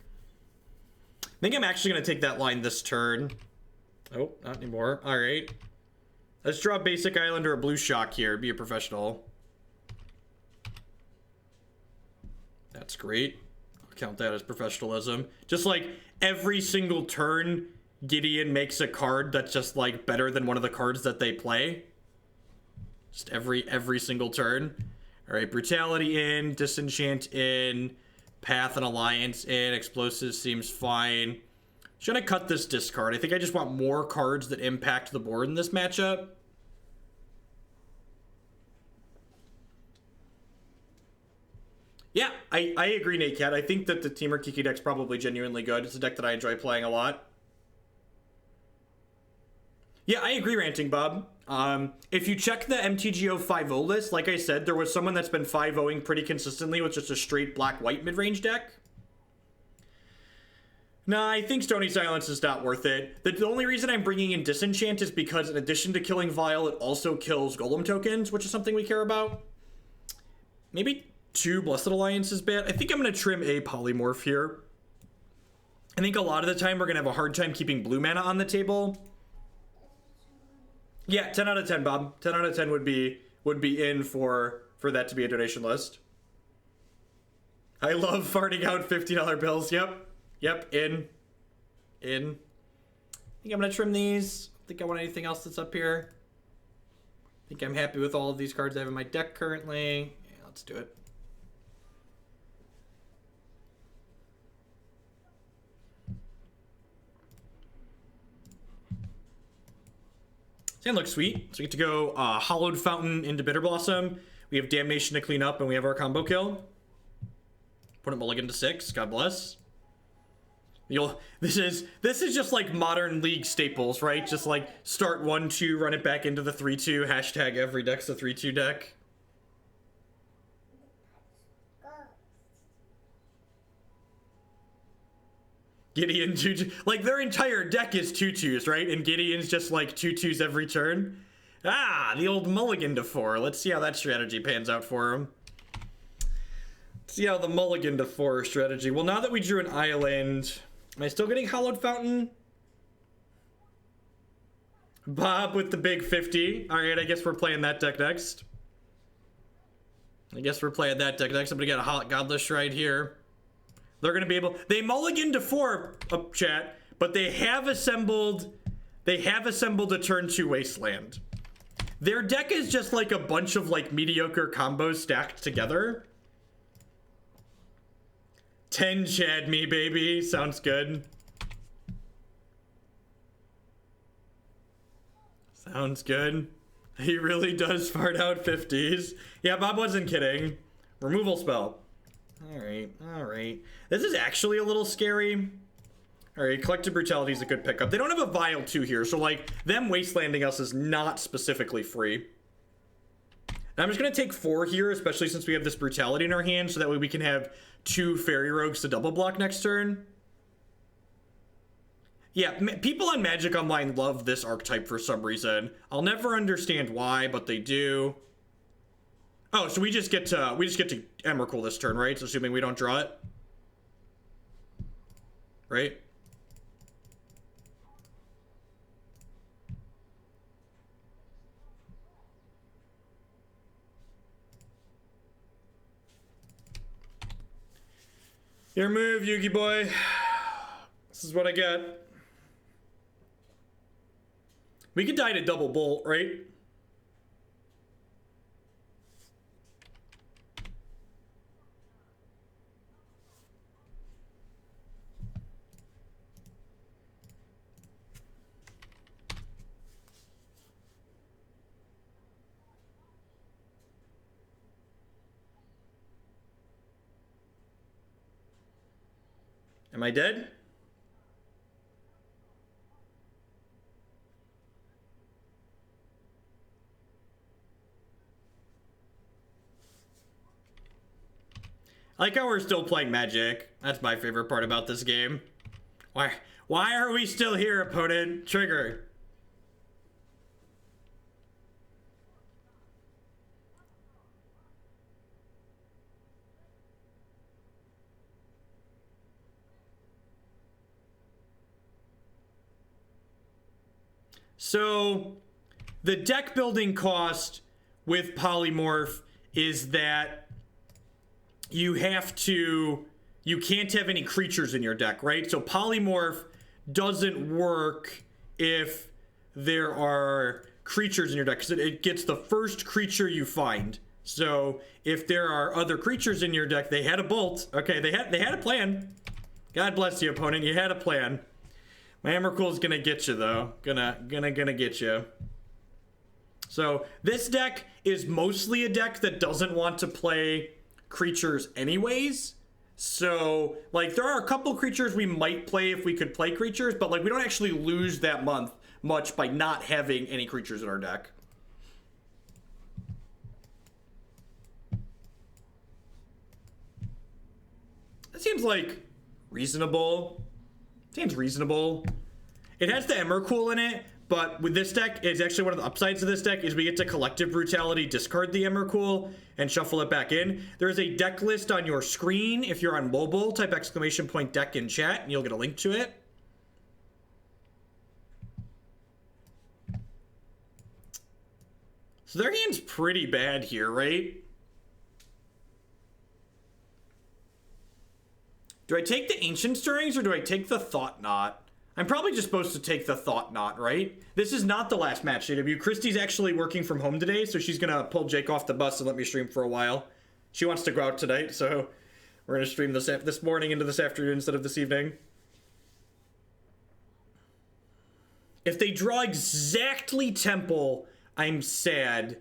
I think I'm actually going to take that line this turn. Oh, not anymore. All right. Let's draw a basic island or a blue shock here. Be a professional. That's great. I'll count that as professionalism. Just like every single turn, Gideon makes a card that's just like better than one of the cards that they play. Just every single turn. All right, Brutality in, Disenchant in, Path and Alliance in, Explosives seems fine. Should I cut this discard? I think I just want more cards that impact the board in this matchup. Yeah, I agree, Nate Cat. I think that the Temur Kiki deck's probably genuinely good. It's a deck that I enjoy playing a lot. Yeah, I agree, Ranting Bob. If you check the MTGO 5-0 list, like I said, there was someone that's been 5-0ing pretty consistently with just a straight black-white mid-range deck. Nah, I think Stony Silence is not worth it. The only reason I'm bringing in Disenchant is because in addition to killing Vial, it also kills Golem tokens, which is something we care about. Maybe 2 Blessed Alliance is bad. I think I'm going to trim a Polymorph here. I think a lot of the time we're going to have a hard time keeping blue mana on the table. Yeah, 10 out of 10, Bob. 10 out of 10 would be in for that to be a donation list. I love farting out $50 bills. Yep, in. I think I'm going to trim these. I think I want anything else that's up here. think I'm happy with all of these cards I have in my deck currently. Yeah, let's do it. This hand looks sweet. So we get to go Hallowed Fountain into Bitterblossom. We have Damnation to clean up, and we have our combo kill. Put it mulligan to 6. God bless. This is just like modern League staples, right? Just like start 1-2, run it back into the 3-2. Hashtag every deck's a 3-2 deck. Gideon 2-2. Like their entire deck is 2-2s, right? And Gideon's just like 2-2s every turn. Ah, the old mulligan to 4. Let's see how that strategy pans out for him. See how the mulligan to 4 strategy. Well, now that we drew an island, am I still getting Hallowed Fountain? Bob with the big 50. All right, I guess we're playing that deck next. I'm gonna get a Godless Shrine here. They're gonna be able. They mulligan to 4, chat, but they have assembled. A turn 2 Wasteland. Their deck is just like a bunch of like mediocre combos stacked together. 10 Chad me, baby. Sounds good. Sounds good. He really does fart out 50s. Yeah, Bob wasn't kidding. Removal spell. Alright, alright. This is actually a little scary. Alright, Collective Brutality is a good pickup. They don't have a Vial 2 here, so like, them wastelanding us is not specifically free. Now, I'm just going to take 4 here, especially since we have this Brutality in our hand, so that way we can have 2 Fairy Rogues to double block next turn. Yeah, people on Magic Online love this archetype for some reason. I'll never understand why, but they do. Oh, so we just get to Emrakul this turn, right? So assuming we don't draw it. Right? Your move, Yugi boy. This is what I get. We could die to double bolt, right? Am I dead? I like how we're still playing Magic. That's my favorite part about this game. Why are we still here, opponent? Trigger. So, the deck building cost with Polymorph is that you can't have any creatures in your deck, right? So Polymorph doesn't work if there are creatures in your deck, because it gets the first creature you find. So if there are other creatures in your deck, they had a bolt. Okay, they had a plan. God bless you, opponent. You had a plan. My Emrakul's gonna get you though. Gonna get you. So this deck is mostly a deck that doesn't want to play creatures anyways. So like there are a couple creatures we might play if we could play creatures, but like we don't actually lose that much by not having any creatures in our deck. That seems like reasonable. Seems reasonable. It has the Emrakul in it, but with this deck, it's actually one of the upsides of this deck is we get to Collective Brutality, discard the Emrakul, and shuffle it back in. There is a deck list on your screen. If you're on mobile, type !deck in chat, and you'll get a link to it. So their hand's pretty bad here, right? Do I take the Ancient Stirrings or do I take the Thought Knot? I'm probably just supposed to take the Thought Knot, right? This is not the last match, JW. Christy's actually working from home today, so she's gonna pull Jake off the bus and let me stream for a while. She wants to go out tonight, so we're gonna stream this morning into this afternoon instead of this evening. If they draw exactly Temple, I'm sad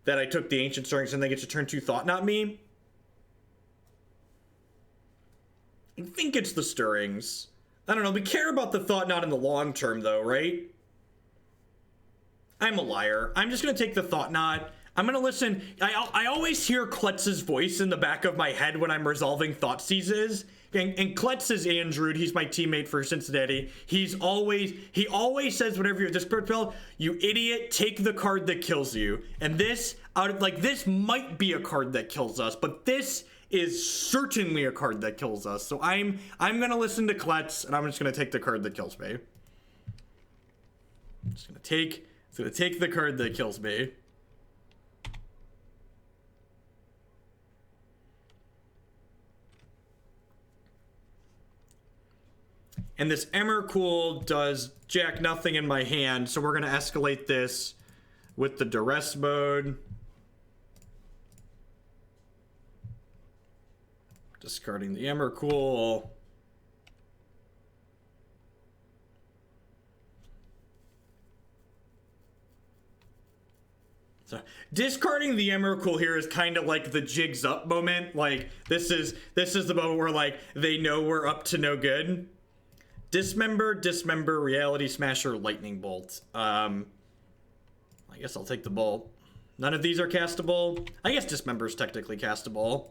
that I took the Ancient Stirrings and they get to turn 2 Thought Knot me. I think it's the Stirrings. I don't know, we care about the Thought Knot in the long term though, right? I'm a liar. I'm just gonna take the Thought Knot. I'm gonna listen. I always hear Kletz's voice in the back of my head when I'm resolving Thoughtseizes. And Kletz is Andrew. He's my teammate for Cincinnati. He always says whenever you're Discord pill, you idiot, take the card that kills you. And this, this might be a card that kills us, but this is certainly a card that kills us. So I'm gonna listen to Kletz, and I'm just gonna take the card that kills me. I'm just gonna take the card that kills me. And this Emrakul does jack nothing in my hand, so we're gonna escalate this with the duress mode. Discarding the Emrakul. So discarding the Emrakul here is kind of like the jigs up moment. Like this is the moment where like they know we're up to no good. Dismember, Reality Smasher, Lightning Bolt. I guess I'll take the Bolt. None of these are castable. I guess Dismember is technically castable.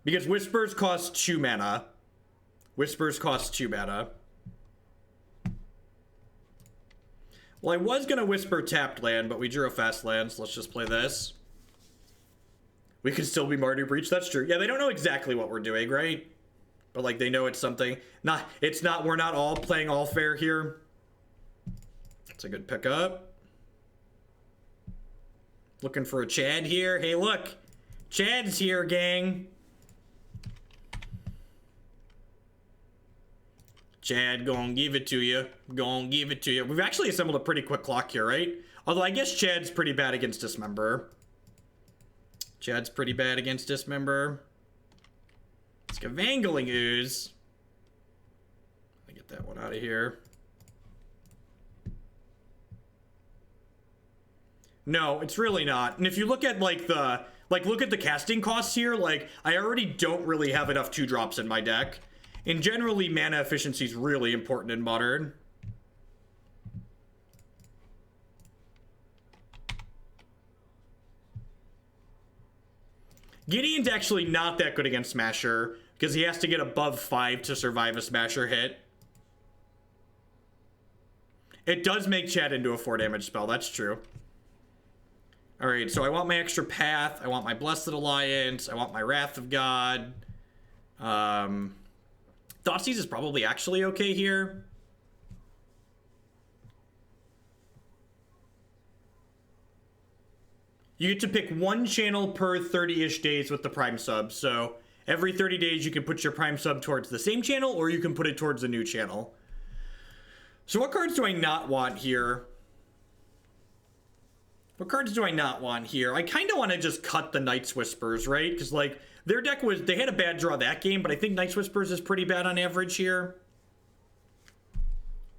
Because Whispers cost 2 mana. Whispers cost 2 mana. Well, I was going to Whisper tapped land, but we drew a fast land, so let's just play this. We could still be Mardu Breach, that's true. Yeah, they don't know exactly what we're doing, right? But like they know it's something. We're not all playing all fair here. It's a good pickup. Looking for a Chad here. Hey, look. Chad's here, gang. Chad, gonna give it to you. Gonna give it to you. We've actually assembled a pretty quick clock here, right? Although I guess Chad's pretty bad against Dismember. Chad's pretty bad against Dismember. Scavangling Ooze. Let me get that one out of here. No, it's really not. And if you look at look at the casting costs here, like I already don't really have enough 2-drops in my deck. And generally mana efficiency is really important in Modern. Gideon's actually not that good against Smasher because he has to get above 5 to survive a Smasher hit. It does make Chad into a 4 damage spell, that's true. Alright, so I want my extra path, I want my Blessed Alliance, I want my Wrath of God. Thoughtseize is probably actually okay here. You get to pick 1 channel per 30-ish days with the Prime sub. So every 30 days you can put your Prime sub towards the same channel or you can put it towards a new channel. So what cards do I not want here? What cards do I not want here? I kind of want to just cut the Night's Whispers, right? Because like their deck they had a bad draw that game, but I think Night's Whispers is pretty bad on average here.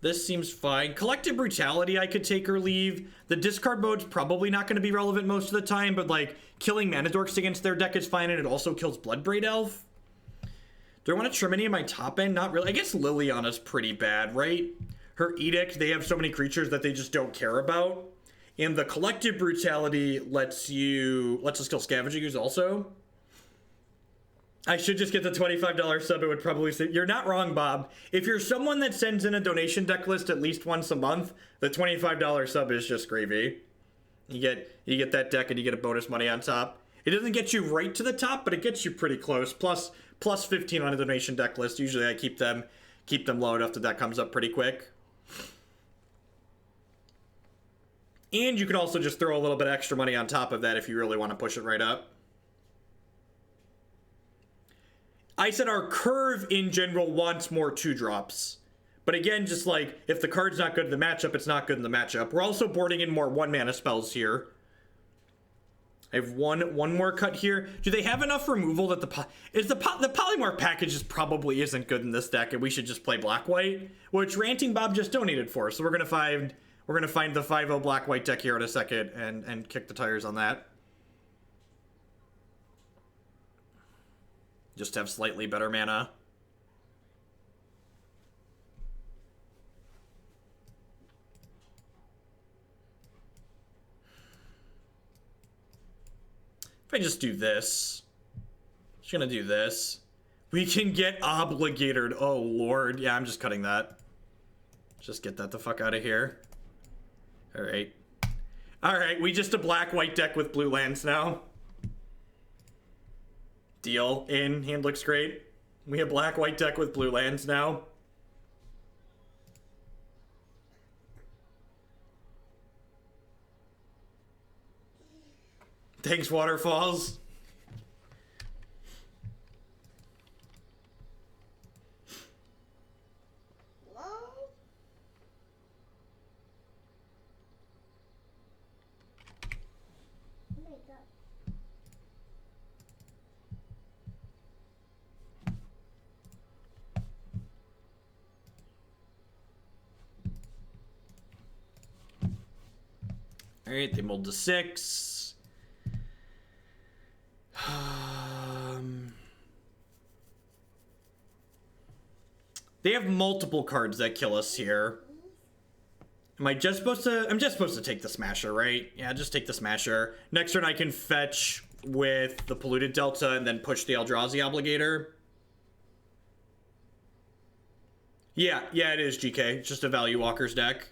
This seems fine. Collective Brutality I could take or leave. The discard mode's probably not going to be relevant most of the time, but like killing Mana Dorks against their deck is fine, and it also kills Bloodbraid Elf. Do I want to trim any of my top end? Not really. I guess Liliana's pretty bad, right? Her Edict, they have so many creatures that they just don't care about. And the Collective Brutality lets us kill Scavenging Ooze also. I should just get the $25 sub. It would probably say, you're not wrong, Bob. If you're someone that sends in a donation deck list at least once a month, the $25 sub is just gravy. You get that deck and you get a bonus money on top. It doesn't get you right to the top, but it gets you pretty close. Plus 15 on a donation deck list. Usually I keep them low enough that that comes up pretty quick. And you can also just throw a little bit extra money on top of that if you really want to push it right up. I said our curve in general wants more 2-drops. But again, just like, if the card's not good in the matchup, it's not good in the matchup. We're also boarding in more 1-mana spells here. I have one more cut here. Do they have enough removal that the Polymorph package probably isn't good in this deck, and we should just play black-white, which Ranting Bob just donated for. So we're gonna find the 5/0 black-white deck here in a second and kick the tires on that. Just have slightly better mana. If I just do this, just gonna do this. We can get obligated. Oh lord, yeah, I'm just cutting that. Just get that the fuck out of here. All right, we just a black-white deck with blue lands now. Deal in. Hand looks great. We have black-white deck with blue lands now. Thanks, Waterfalls. All right, they mulled to 6. They have multiple cards that kill us here. Am I just supposed to? I'm just supposed to take the Smasher, right? Yeah, just take the Smasher. Next turn I can fetch with the Polluted Delta and then push the Eldrazi Obligator. Yeah, it is, GK. It's just a Value Walker's deck.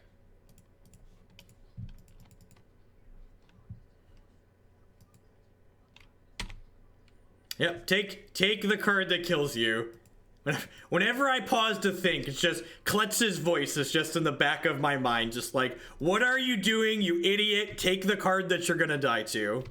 Yep, take the card that kills you. Whenever I pause to think, it's just Kletz's voice is just in the back of my mind, just like, what are you doing, you idiot? Take the card that you're gonna die to.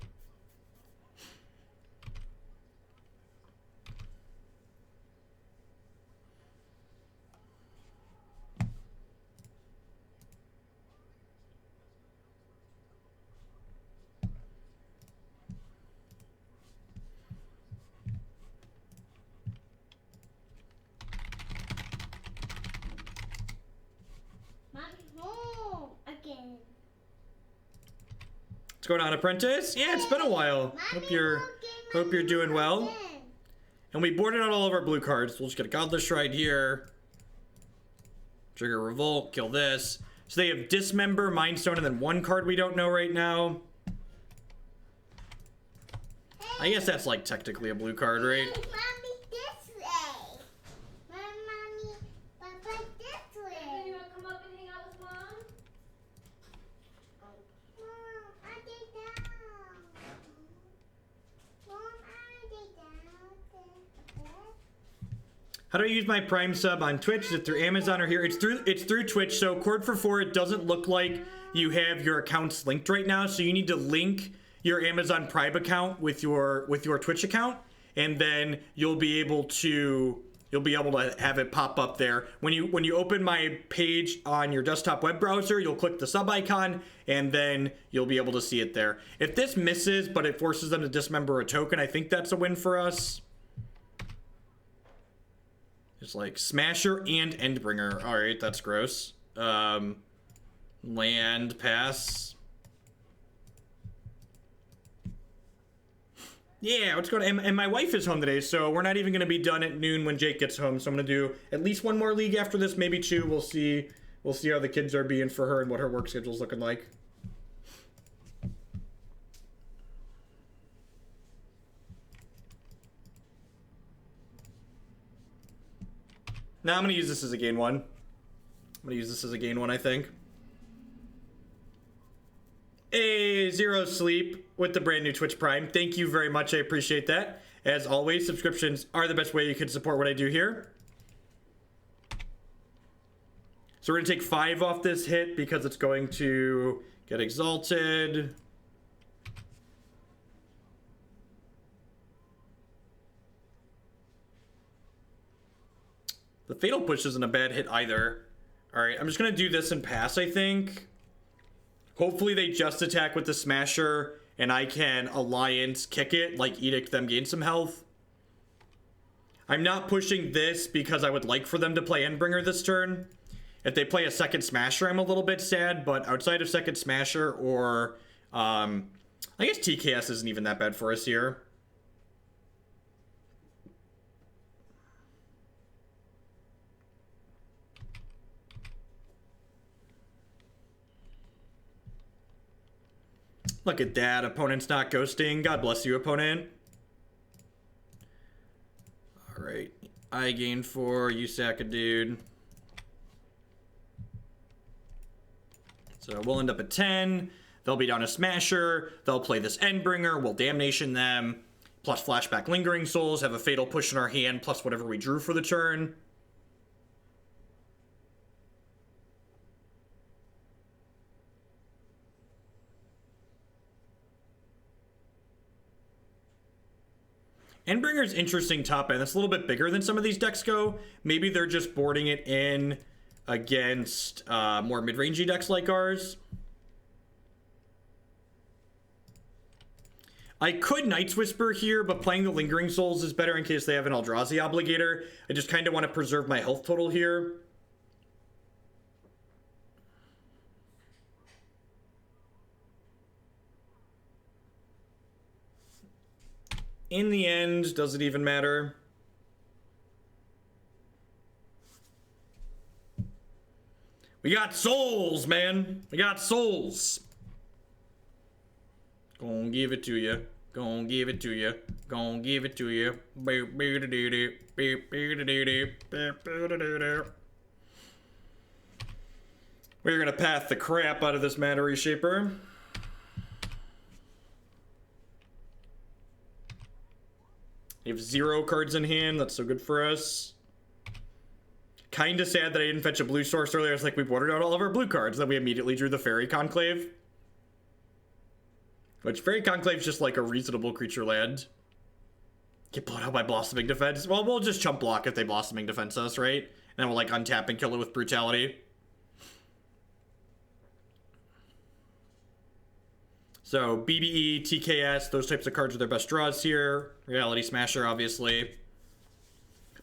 What's going on, Apprentice? Yeah, it's been a while. Hope you're doing well. And we boarded out all of our blue cards. We'll just get a Godless Shrine here. Trigger Revolt, kill this. So they have Dismember, Mindstone, and then one card we don't know right now. I guess that's like technically a blue card, right? Mommy, this way. Mommy, Papa, this way. You want to come up and hang out with Mom? Mom, are they down? Mom, are they down? How do I use my Prime sub on Twitch? Is it through Amazon or here? It's through Twitch. So Cord for 4, it doesn't look like you have your accounts linked right now. So you need to link your Amazon Prime account with your Twitch account, and then you'll be able to have it pop up there. When you open my page on your desktop web browser, you'll click the sub icon, and then you'll be able to see it there. If this misses, but it forces them to dismember a token, I think that's a win for us. It's like Smasher and Endbringer. All right, that's gross. Land pass. Yeah, what's going on? And my wife is home today, so we're not even going to be done at noon when Jake gets home. So I'm going to do at least one more league after this, maybe 2. We'll see how the kids are being for her and what her work schedule's looking like. Now I'm going to use this as a gain 1. I think. Hey, Zero Sleep with the brand new Twitch Prime. Thank you very much. I appreciate that. As always, subscriptions are the best way you can support what I do here. So we're going to take 5 off this hit because it's going to get exalted. The Fatal Push isn't a bad hit either. Alright, I'm just gonna do this and pass, I think. Hopefully they just attack with the Smasher, and I can Alliance kick it, like Edict them gain some health. I'm not pushing this because I would like for them to play Endbringer this turn. If they play a second Smasher, I'm a little bit sad, but outside of second Smasher or, I guess TKS isn't even that bad for us here. Look at that, opponent's not ghosting. God bless you, opponent. Alright, I gain 4, you sack a dude. So we'll end up at 10. They'll be down a Smasher. They'll play this Endbringer. We'll Damnation them. Plus Flashback Lingering Souls. Have a Fatal Push in our hand. Plus whatever we drew for the turn. Endbringer's interesting top end. It's a little bit bigger than some of these decks go. Maybe they're just boarding it in against more mid-rangey decks like ours. I could Night's Whisper here, but playing the Lingering Souls is better in case they have an Eldrazi Obligator. I just kind of want to preserve my health total here. In the end, does it even matter? We got souls, man. We got souls. Gonna give it to you. Gonna give it to you. Gonna give it to you. We're gonna path the crap out of this Mana Reshaper. We have 0 cards in hand. That's so good for us. Kind of sad that I didn't fetch a blue source earlier. It's like we boarded out all of our blue cards. Then we immediately drew the Faerie Conclave. Which, Faerie Conclave is just like a reasonable creature land. Get blown out by Blossoming Defense. Well, we'll just chump block if they Blossoming Defense us, right? And then we'll like untap and kill it with Brutality. So, BBE, TKS, those types of cards are their best draws here. Reality Smasher, obviously.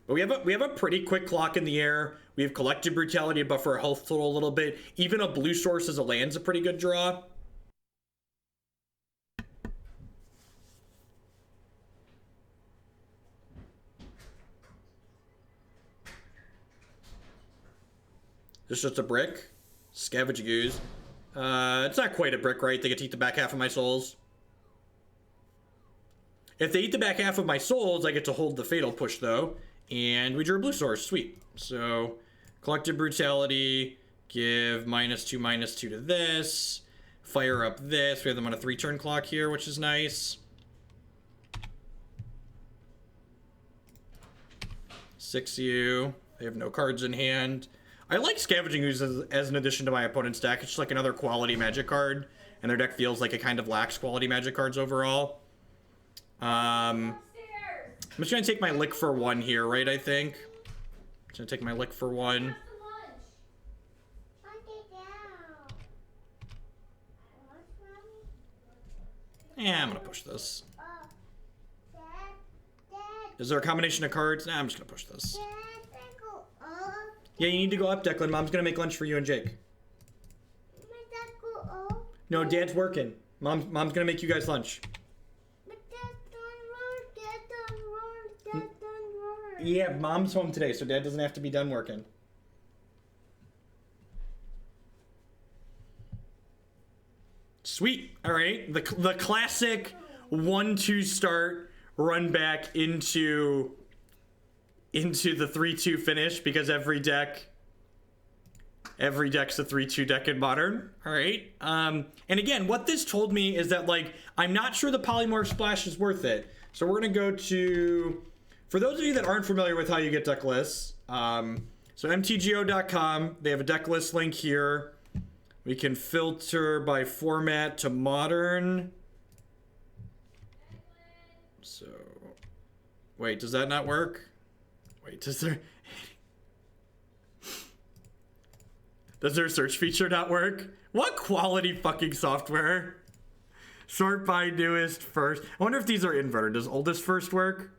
But we have a pretty quick clock in the air. We have Collective Brutality to buffer our health total a little bit. Even a blue source as a land's a pretty good draw. This is just a brick. Scavenge Goose. It's not quite a brick, right? They get to eat the back half of my souls. If they eat the back half of my souls, I get to hold the Fatal Push, though. And we drew a blue source. Sweet. So, Collective Brutality. Give -2/-2 to this. Fire up this. We have them on a 3-turn clock here, which is nice. 6U. They have no cards in hand. I like Scavenging Ooze as an addition to my opponent's deck. It's just like another quality Magic card, and their deck feels like it kind of lacks quality Magic cards overall. I'm just gonna take my lick for 1 here, right? I think. I'm just gonna take my lick for 1. Yeah, I'm gonna push this. Is there a combination of cards? Nah, I'm just gonna push this. Yeah, you need to go up, Declan. Mom's gonna make lunch for you and Jake. No, Dad's working. Mom's gonna make you guys lunch. But Dad don't work. Yeah, Mom's home today, so Dad doesn't have to be done working. Sweet. All right, the classic 1-2 start, run back into the 3-2 finish, because every deck's a 3-2 deck in Modern. All right. And again, what this told me is that, like, I'm not sure the Polymorph Splash is worth it. So we're going to go to, for those of you that aren't familiar with how you get deck lists, so mtgo.com, they have a deck list link here. We can filter by format to Modern. So, wait, does that not work? Wait, does there... Does their search feature not work? What quality fucking software? Sort by newest first. I wonder if these are inverted. Does oldest first work?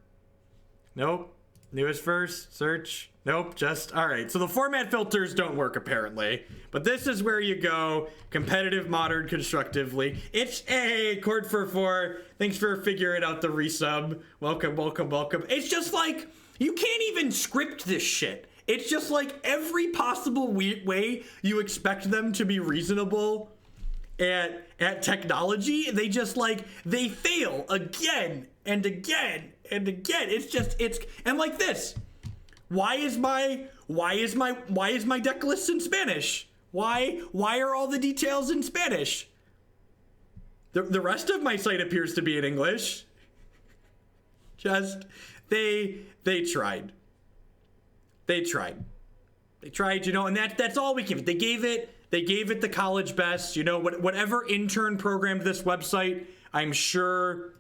Nope. Newest first, search. Nope, just, all right. So the format filters don't work apparently, but this is where you go. Competitive, modern, constructively. It's a Chord for 4. Thanks for figuring out the resub. Welcome, welcome, welcome. It's just like, you can't even script this shit. It's just like every possible way you expect them to be reasonable at technology, they just like, they fail again and again and again. It's and like this. Why is my deck list in Spanish? Why are all the details in Spanish? The rest of my site appears to be in English. Just they tried. They tried, you know, and that's all we can. They gave it the college best, you know, whatever intern programmed this website, I'm sure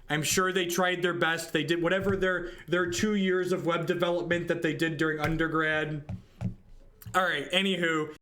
they tried their best. They did whatever their 2 years of web development that they did during undergrad. All right, anywho,